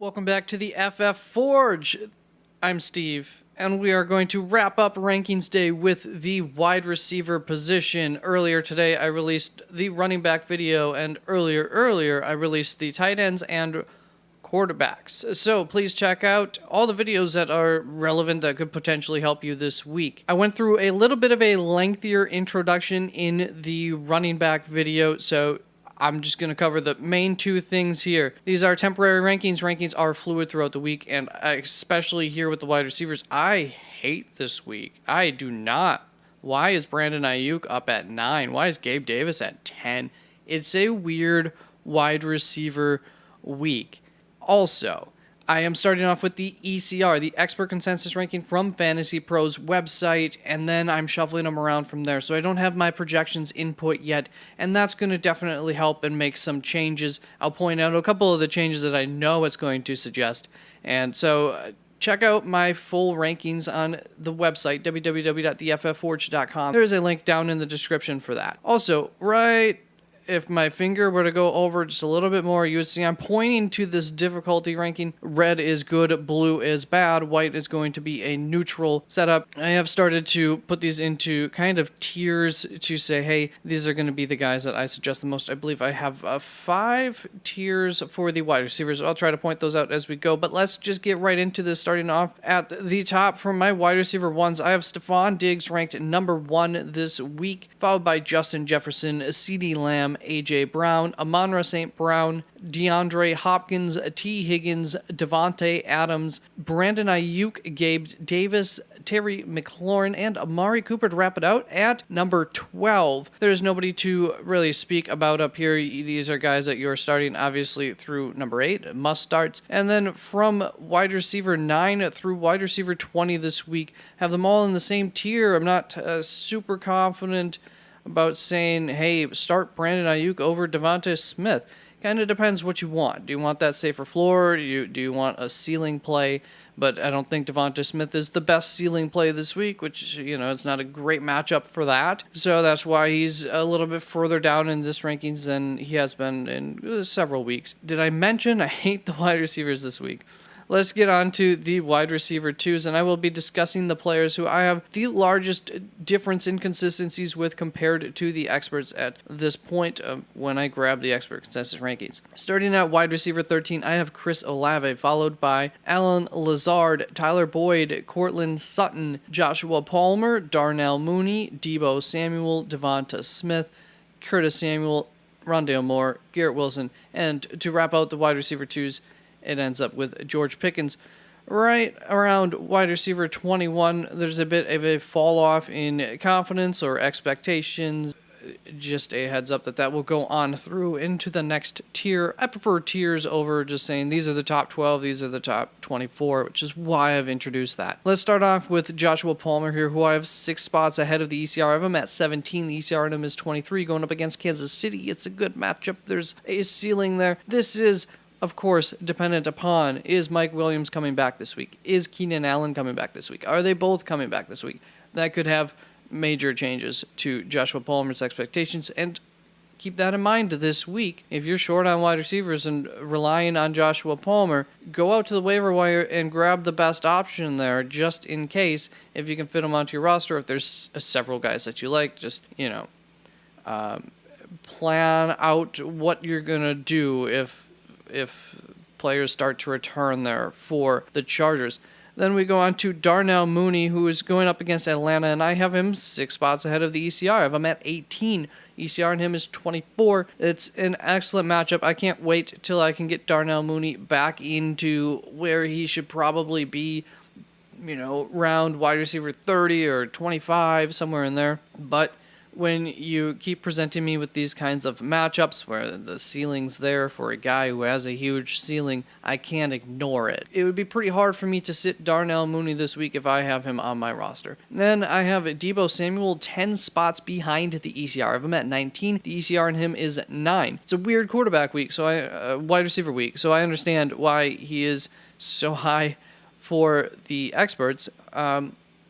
Welcome back to the FF Forge. I'm Steve, and we are going to wrap up Rankings Day with the wide receiver position. Earlier today, I released the running back video, and earlier, I released the tight ends and quarterbacks. So please check out all the videos that are relevant that could potentially help you this week. I went through a little bit of a lengthier introduction in the running back video, so I'm just going to cover the main two things here. These are temporary rankings. Rankings are fluid throughout the week, and especially here with the wide receivers, I hate this week. I do not. Why is Brandon Ayuk up at 9? Why is Gabe Davis at 10? It's a weird wide receiver week. Also, I am starting off with the ECR, the Expert Consensus Ranking from Fantasy Pros website, and then I'm shuffling them around from there. So I don't have my projections input yet, and that's going to definitely help and make some changes. I'll point out a couple of the changes that I know it's going to suggest. And so check out my full rankings on the website, www.theffforge.com. There's a link down in the description for that. Also, if my finger were to go over just a little bit more, you would see I'm pointing to this difficulty ranking. Red is good, blue is bad, white is going to be a neutral setup. I have started to put these into kind of tiers to say, hey, these are going to be the guys that I suggest the most. I believe I have 5 tiers for the wide receivers. I'll try to point those out as we go, but let's just get right into this, starting off at the top for my wide receiver ones. I have Stephon Diggs ranked number 1 this week, followed by Justin Jefferson, CeeDee Lamb, A.J. Brown, Amon-Ra St. Brown, DeAndre Hopkins, T. Higgins, Devontae Adams, Brandon Ayuk, Gabe Davis, Terry McLaurin, and Amari Cooper to wrap it out at number 12. There's nobody to really speak about up here. These are guys that you're starting, obviously, through number 8, must starts. And then from wide receiver 9 through wide receiver 20 this week, have them all in the same tier. I'm not super confident about saying, hey, start Brandon Ayuk over Devonta Smith. Kind of depends what you want. Do you want that safer floor? Do you want a ceiling play? But I don't think Devonta Smith is the best ceiling play this week, which, it's not a great matchup for that. So that's why he's a little bit further down in this rankings than he has been in several weeks. Did I mention I hate the wide receivers this week? Let's get on to the wide receiver 2s, and I will be discussing the players who I have the largest difference in consistencies with compared to the experts at this point when I grab the expert consensus rankings. Starting at wide receiver 13, I have Chris Olave, followed by Allen Lazard, Tyler Boyd, Courtland Sutton, Joshua Palmer, Darnell Mooney, Deebo Samuel, Devonta Smith, Curtis Samuel, Rondale Moore, Garrett Wilson, and to wrap out the wide receiver 2s, it ends up with George Pickens. Right around wide receiver 21, there's a bit of a fall off in confidence or expectations. Just a heads up that will go on through into the next tier. I prefer tiers over just saying these are the top 12, these are the top 24, which is why I've introduced that. Let's start off with Joshua Palmer here, who I have 6 spots ahead of the ECR. I have him at 17. The ECR on him is 23, going up against Kansas City. It's a good matchup. There's a ceiling there. This is, of course, dependent upon, is Mike Williams coming back this week? Is Keenan Allen coming back this week? Are they both coming back this week? That could have major changes to Joshua Palmer's expectations, and keep that in mind this week. If you're short on wide receivers and relying on Joshua Palmer, go out to the waiver wire and grab the best option there, just in case, if you can fit them onto your roster. If there's several guys that you like, just, plan out what you're going to do if players start to return there for the Chargers. Then we go on to Darnell Mooney, who is going up against Atlanta, and I have him 6 spots ahead of the ECR. I have him at 18. ECR on him is 24. It's an excellent matchup. I can't wait till I can get Darnell Mooney back into where he should probably be, round wide receiver 30 or 25, somewhere in there. But when you keep presenting me with these kinds of matchups where the ceiling's there for a guy who has a huge ceiling, I can't ignore it. It would be pretty hard for me to sit Darnell Mooney this week if I have him on my roster. Then I have Deebo Samuel 10 spots behind the ECR. I have him at 19. The ECR on him is 9. It's a weird quarterback week, wide receiver week, so I understand why he is so high for the experts.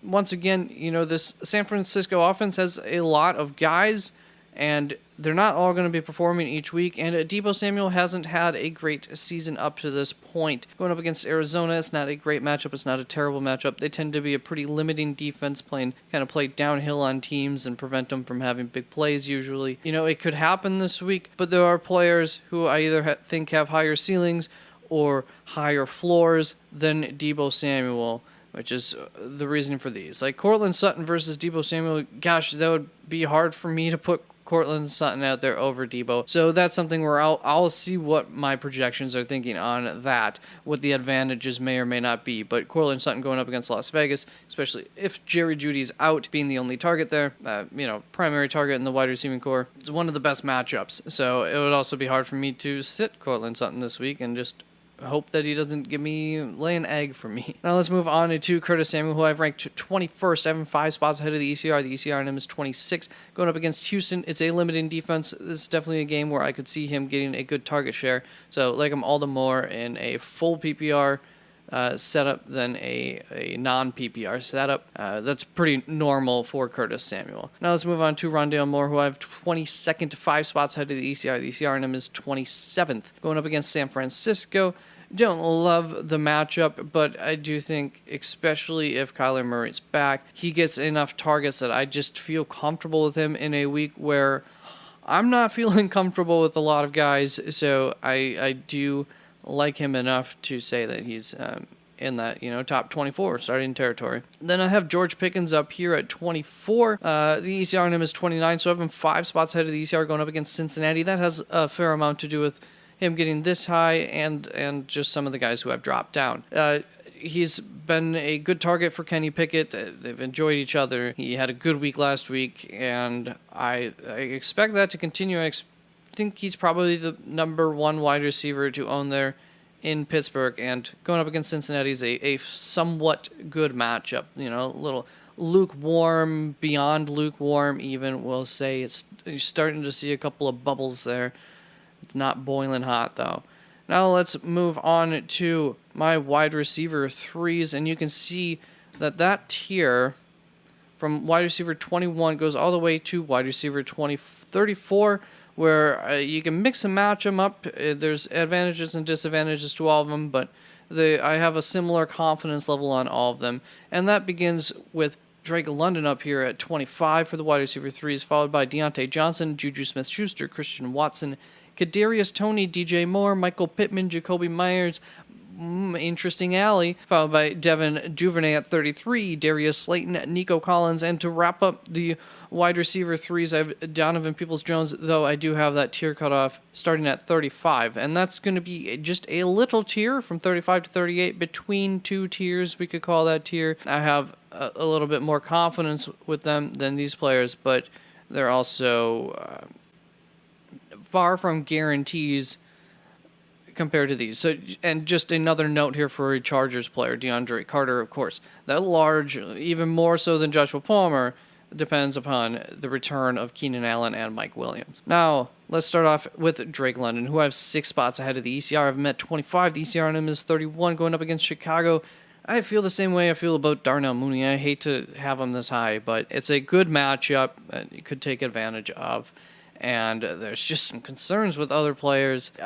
Once again, this San Francisco offense has a lot of guys, and they're not all going to be performing each week, and Deebo Samuel hasn't had a great season up to this point. Going up against Arizona, it's not a great matchup. It's not a terrible matchup. They tend to be a pretty limiting defense, kind of play downhill on teams and prevent them from having big plays usually. It could happen this week, but there are players who I either think have higher ceilings or higher floors than Deebo Samuel, which is the reasoning for these. Like Courtland Sutton versus Deebo Samuel, gosh, that would be hard for me to put Courtland Sutton out there over Deebo. So that's something where I'll see what my projections are thinking on that, what the advantages may or may not be. But Courtland Sutton going up against Las Vegas, especially if Jerry Jeudy's out, being the only target there, primary target in the wide receiving core, it's one of the best matchups. So it would also be hard for me to sit Courtland Sutton this week and just hope that he doesn't lay an egg for me. Now let's move on to Curtis Samuel, who I've ranked 21st, 7-5 spots ahead of the ECR. The ECR on him is 26. Going up against Houston, it's a limiting defense. This is definitely a game where I could see him getting a good target share. So like him all the more in a full PPR setup than a non-PPR setup. That's pretty normal for Curtis Samuel. Now let's move on to Rondale Moore, who I have 22nd, 5 spots ahead of the ECR. The ECR on him is 27th. Going up against San Francisco, don't love the matchup, but I do think, especially if Kyler Murray's back, he gets enough targets that I just feel comfortable with him in a week where I'm not feeling comfortable with a lot of guys, so I do like him enough to say that he's in that top 24 starting territory. Then I have George Pickens up here at 24. The ECR on him is 29, so I have him 5 spots ahead of the ECR going up against Cincinnati. That has a fair amount to do with him getting this high and just some of the guys who have dropped down. He's been a good target for Kenny Pickett. They've enjoyed each other. He had a good week last week, and I expect that to continue. I think he's probably the number 1 wide receiver to own there in Pittsburgh, and going up against Cincinnati is a somewhat good matchup. A little lukewarm, beyond lukewarm even, we'll say. You're starting to see a couple of bubbles there. It's not boiling hot, though. Now let's move on to my wide receiver 3s, and you can see that tier from wide receiver 21 goes all the way to wide receiver 34, where you can mix and match them up. There's advantages and disadvantages to all of them, but I have a similar confidence level on all of them. And that begins with Drake London up here at 25 for the wide receiver 3s, followed by Deontay Johnson, Juju Smith-Schuster, Christian Watson, Kadarius Toney, DJ Moore, Michael Pittman, Jacoby Myers, interesting alley, followed by Devin Duvernay at 33, Darius Slayton, Nico Collins, and to wrap up the wide receiver 3s, I have Donovan Peoples-Jones, though I do have that tier cutoff starting at 35, and that's going to be just a little tier from 35 to 38, between 2 tiers, we could call that tier. I have a little bit more confidence with them than these players, but they're also far from guarantees compared to these. So, and just another note here for a Chargers player, DeAndre Carter, of course. That large, even more so than Joshua Palmer, depends upon the return of Keenan Allen and Mike Williams. Now, let's start off with Drake London, who I have 6 spots ahead of the ECR. I've met 25. The ECR on him is 31, going up against Chicago. I feel the same way I feel about Darnell Mooney. I hate to have him this high, but it's a good matchup that you could take advantage of. And there's just some concerns with other players. He's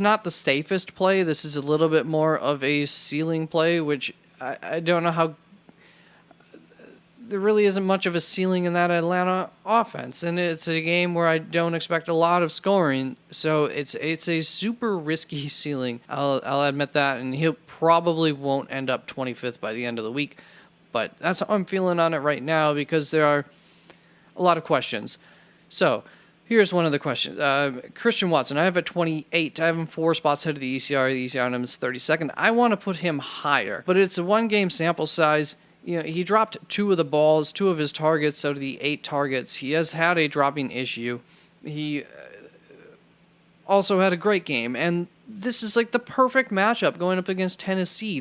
not the safest play. This is a little bit more of a ceiling play, which I don't know how. There really isn't much of a ceiling in that Atlanta offense, and it's a game where I don't expect a lot of scoring. So it's a super risky ceiling. I'll admit that, and he probably won't end up 25th by the end of the week. But that's how I'm feeling on it right now, because there are a lot of questions. So here's one of the questions. Christian Watson, I have at 28. I have him 4 spots ahead of the ECR. The ECR on him is 32nd. I want to put him higher, but it's a 1-game sample size. He dropped 2 of the balls, 2 of his targets out of the 8 targets. He has had a dropping issue. He also had a great game, and this is like the perfect matchup going up against Tennessee.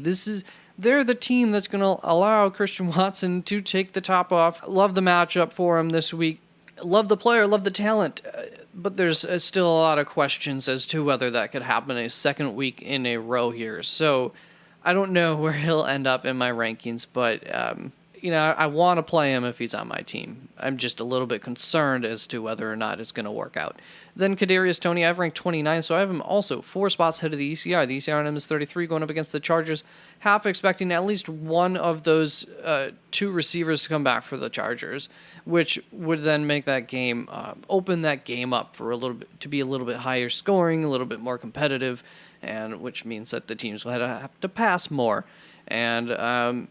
They're the team that's going to allow Christian Watson to take the top off. Love the matchup for him this week. Love the player, love the talent. But there's still a lot of questions as to whether that could happen a second week in a row here. So I don't know where he'll end up in my rankings, but I want to play him if he's on my team. I'm just a little bit concerned as to whether or not it's going to work out. Then Kadarius Toney, I've ranked 29, so I have him also 4 spots ahead of the ECR. The ECR on him is 33, going up against the Chargers. Half expecting at least one of those 2 receivers to come back for the Chargers, which would then make that game, open that game up for a little bit, to be a little bit higher scoring, a little bit more competitive, and which means that the teams will have to pass more. And,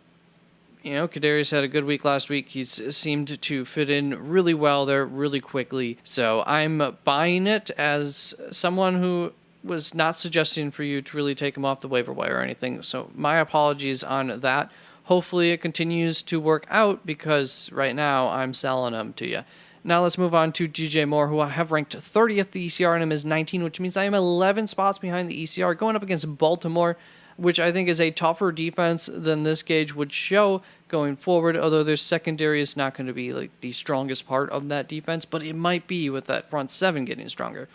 Kadarius had a good week last week. He's seemed to fit in really well there, really quickly. So I'm buying it as someone who was not suggesting for you to really take him off the waiver wire or anything. So my apologies on that. Hopefully it continues to work out because right now I'm selling him to you. Now let's move on to DJ Moore, who I have ranked 30th. The ECR on him is 19, which means I am 11 spots behind the ECR, going up against Baltimore, which I think is a tougher defense than this gauge would show going forward, although their secondary is not going to be like the strongest part of that defense, but it might be with that front 7 getting stronger.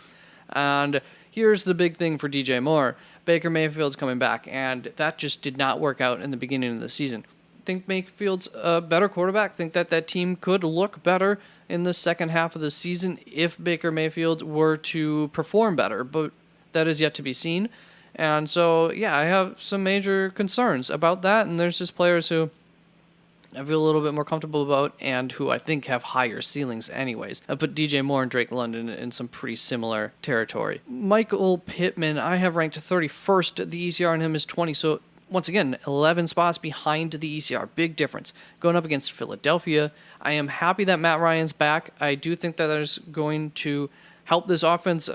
And here's the big thing for DJ Moore. Baker Mayfield's coming back, and that just did not work out in the beginning of the season. I think Mayfield's a better quarterback. I think that team could look better in the second half of the season if Baker Mayfield were to perform better, but that is yet to be seen. And so, yeah, I have some major concerns about that, and there's just players who I feel a little bit more comfortable about and who I think have higher ceilings anyways. I put DJ Moore and Drake London in some pretty similar territory. Michael Pittman, I have ranked 31st. The ECR on him is 20, so once again, 11 spots behind the ECR. Big difference. Going up against Philadelphia, I am happy that Matt Ryan's back. I do think that is going to help this offense.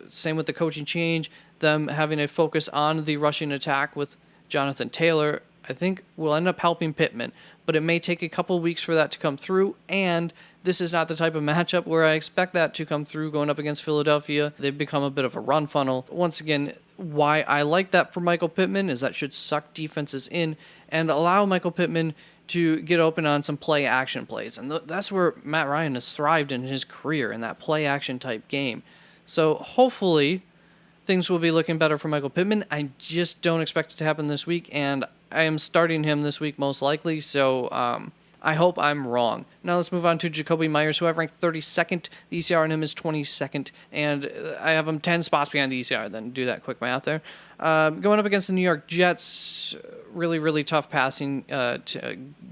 Same with the coaching change, them having a focus on the rushing attack with Jonathan Taylor, I think will end up helping Pittman, but it may take a couple weeks for that to come through, and this is not the type of matchup where I expect that to come through going up against Philadelphia. They've become a bit of a run funnel. Once again, why I like that for Michael Pittman is that should suck defenses in and allow Michael Pittman to get open on some play action plays, and that's where Matt Ryan has thrived in his career, in that play action type game. So hopefully things will be looking better for Michael Pittman. I just don't expect it to happen this week, and I am starting him this week most likely, so I hope I'm wrong. Now let's move on to Jakobi Meyers, who I've ranked 32nd. The ECR on him is 22nd, and I have him 10 spots behind the ECR. Then do that quick math there. Going up against the New York Jets, really, really tough passing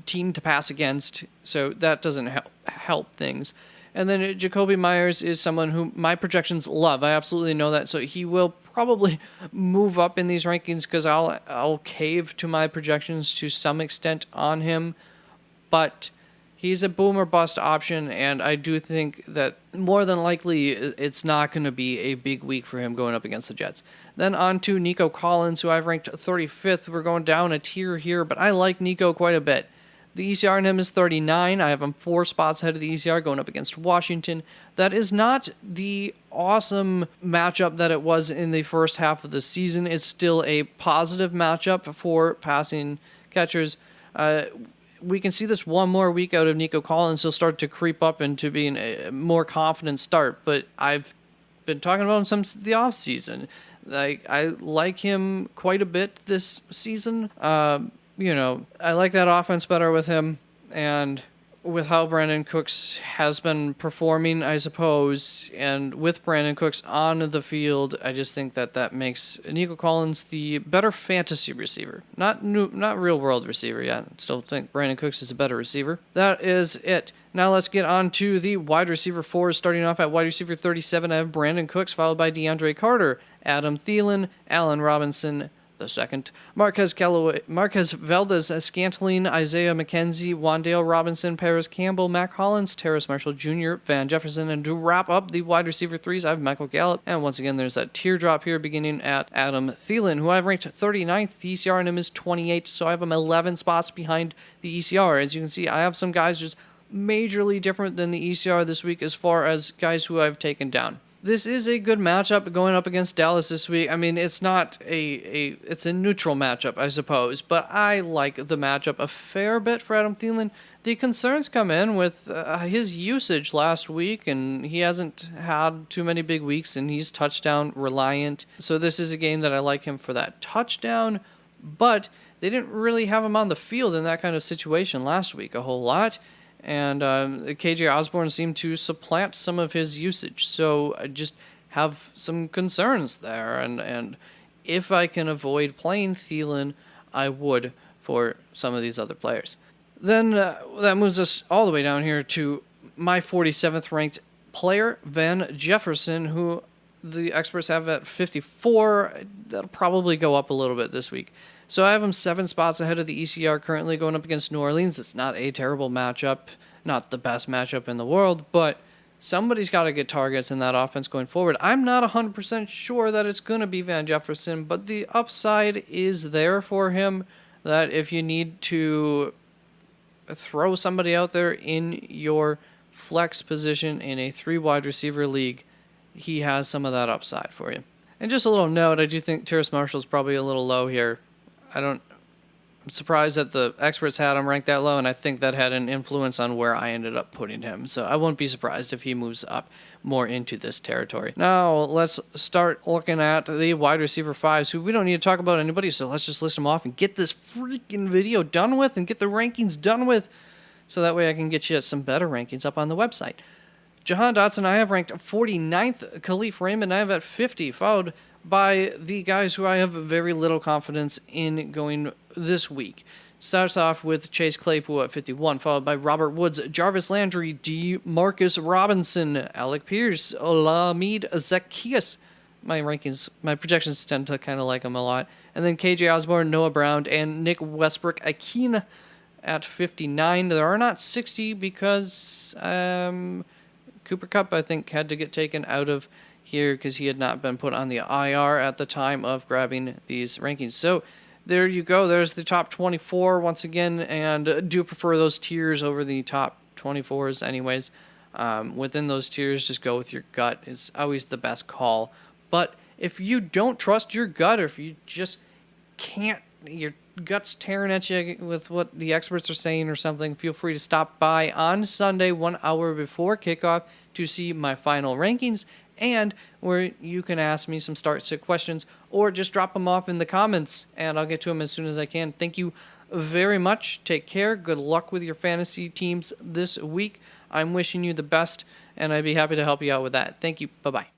team to pass against, so that doesn't help things. And then Jakobi Meyers is someone who my projections love. I absolutely know that. So he will probably move up in these rankings because I'll cave to my projections to some extent on him. But he's a boom or bust option, and I do think that more than likely it's not going to be a big week for him going up against the Jets. Then on to Nico Collins, who I've ranked 35th. We're going down a tier here, but I like Nico quite a bit. The ECR on him is 39. I have him 4 spots ahead of the ECR going up against Washington. That is not the awesome matchup that it was in the first half of the season. It's still a positive matchup for passing catchers. We can see this one more week out of Nico Collins. He'll start to creep up into being a more confident start, but I've been talking about him since the offseason. I like him quite a bit this season. I like that offense better with him, and with how Brandon Cooks has been performing, I suppose, and with Brandon Cooks on the field, I just think that makes Nico Collins the better fantasy receiver. Not real-world receiver yet. Still think Brandon Cooks is a better receiver. That is it. Now let's get on to the wide receiver 4. Starting off at wide receiver 37, I have Brandon Cooks, followed by DeAndre Carter, Adam Thielen, Allen Robinson, the second, Marquez Valdes-Scantling, Isaiah McKenzie, Wan'Dale Robinson, Paris Campbell, Mac Hollins, Terrace Marshall Jr., Van Jefferson, and to wrap up the wide receiver 3s, I have Michael Gallup, and once again, there's that teardrop here beginning at Adam Thielen, who I've ranked 39th. The ECR on him is 28, so I have him 11 spots behind the ECR. As you can see, I have some guys just majorly different than the ECR this week as far as guys who I've taken down. This is a good matchup going up against Dallas this week. I mean, it's not it's a neutral matchup, I suppose, but I like the matchup a fair bit for Adam Thielen. The concerns come in with his usage last week, and he hasn't had too many big weeks, and he's touchdown reliant. So this is a game that I like him for that touchdown, but they didn't really have him on the field in that kind of situation last week a whole lot. And KJ Osborne seemed to supplant some of his usage. So I just have some concerns there. And if I can avoid playing Thielen, I would for some of these other players. Then that moves us all the way down here to my 47th ranked player, Van Jefferson, who the experts have at 54. That'll probably go up a little bit this week. So I have him 7 spots ahead of the ECR currently going up against New Orleans. It's not a terrible matchup, not the best matchup in the world, but somebody's got to get targets in that offense going forward. I'm not 100% sure that it's going to be Van Jefferson, but the upside is there for him that if you need to throw somebody out there in your flex position in a 3 wide receiver league, he has some of that upside for you. And just a little note, I do think Terrace Marshall's probably a little low here. I'm surprised that the experts had him ranked that low, and I think that had an influence on where I ended up putting him. So I won't be surprised if he moves up more into this territory. Now, let's start looking at the wide receiver 5s, who we don't need to talk about anybody, so let's just list them off and get this freaking video done with and get the rankings done with, so that way I can get you some better rankings up on the website. Jahan Dotson, I have ranked 49th. Khalif Raymond, I have at 50, followed by the guys who I have very little confidence in going this week. Starts off with Chase Claypool at 51, followed by Robert Woods, Jarvis Landry, Demarcus Robinson, Alec Pierce, Olamide Zaccheaus. My projections tend to kind of like him a lot. And then KJ Osborne, Noah Brown, and Nick Westbrook-Ikhine at 59. There are not 60 because Cooper Kupp, I think, had to get taken out of here because he had not been put on the IR at the time of grabbing these rankings. So there you go. There's the top 24 once again, and do prefer those tiers over the top 24s anyways. Within those tiers, just go with your gut. It's always the best call. But if you don't trust your gut, or if you just can't, your gut's tearing at you with what the experts are saying or something, feel free to stop by on Sunday 1 hour before kickoff to see my final rankings, and where you can ask me some start-sit questions or just drop them off in the comments, and I'll get to them as soon as I can. Thank you very much. Take care. Good luck with your fantasy teams this week. I'm wishing you the best, and I'd be happy to help you out with that. Thank you. Bye-bye.